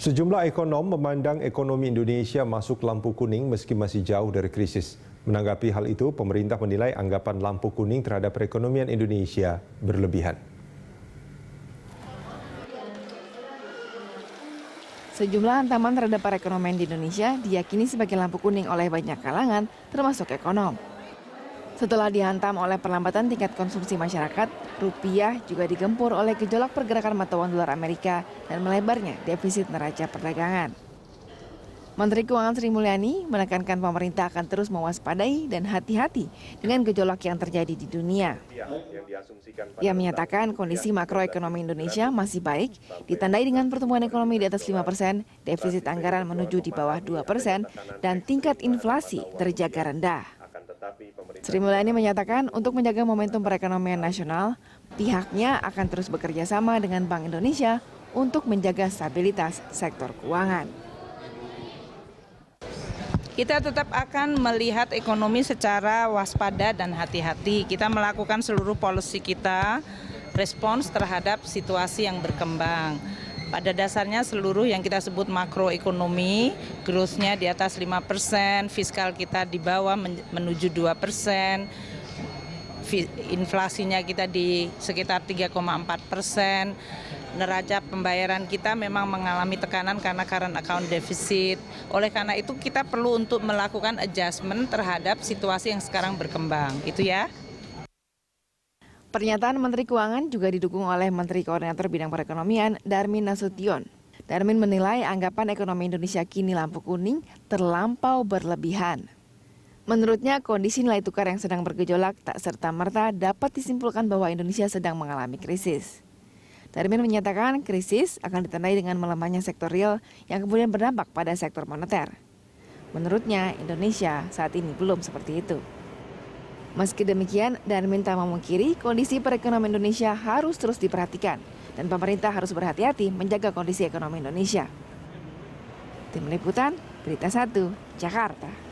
Sejumlah ekonom memandang ekonomi Indonesia masuk lampu kuning meski masih jauh dari krisis. Menanggapi hal itu, pemerintah menilai anggapan lampu kuning terhadap perekonomian Indonesia berlebihan. Sejumlah ancaman terhadap perekonomian di Indonesia diyakini sebagai lampu kuning oleh banyak kalangan, termasuk ekonom. Setelah dihantam oleh perlambatan tingkat konsumsi masyarakat, rupiah juga digempur oleh gejolak pergerakan mata uang dolar Amerika dan melebarnya defisit neraca perdagangan. Menteri Keuangan Sri Mulyani menekankan pemerintah akan terus mewaspadai dan hati-hati dengan gejolak yang terjadi di dunia. Ia menyatakan kondisi makroekonomi Indonesia masih baik, ditandai dengan pertumbuhan ekonomi di atas 5%, defisit anggaran menuju di bawah 2%, dan tingkat inflasi terjaga rendah. Sri Mulyani menyatakan untuk menjaga momentum perekonomian nasional, pihaknya akan terus bekerja sama dengan Bank Indonesia untuk menjaga stabilitas sektor keuangan. Kita tetap akan melihat ekonomi secara waspada dan hati-hati. Kita melakukan seluruh policy kita, respons terhadap situasi yang berkembang. Pada dasarnya seluruh yang kita sebut makroekonomi, growth-nya di atas 5%, fiskal kita di bawah menuju 2%, inflasinya kita di sekitar 3,4%, neraca pembayaran kita memang mengalami tekanan karena current account deficit. Oleh karena itu kita perlu untuk melakukan adjustment terhadap situasi yang sekarang berkembang. Itu ya. Pernyataan Menteri Keuangan juga didukung oleh Menteri Koordinator Bidang Perekonomian, Darmin Nasution. Darmin menilai anggapan ekonomi Indonesia kini lampu kuning terlampau berlebihan. Menurutnya, kondisi nilai tukar yang sedang bergejolak tak serta-merta dapat disimpulkan bahwa Indonesia sedang mengalami krisis. Darmin menyatakan krisis akan ditandai dengan melemahnya sektor real yang kemudian berdampak pada sektor moneter. Menurutnya, Indonesia saat ini belum seperti itu. Meski demikian, Darmin tak memungkiri kondisi perekonomian Indonesia harus terus diperhatikan dan pemerintah harus berhati-hati menjaga kondisi ekonomi Indonesia. Tim Liputan, Berita 1, Jakarta.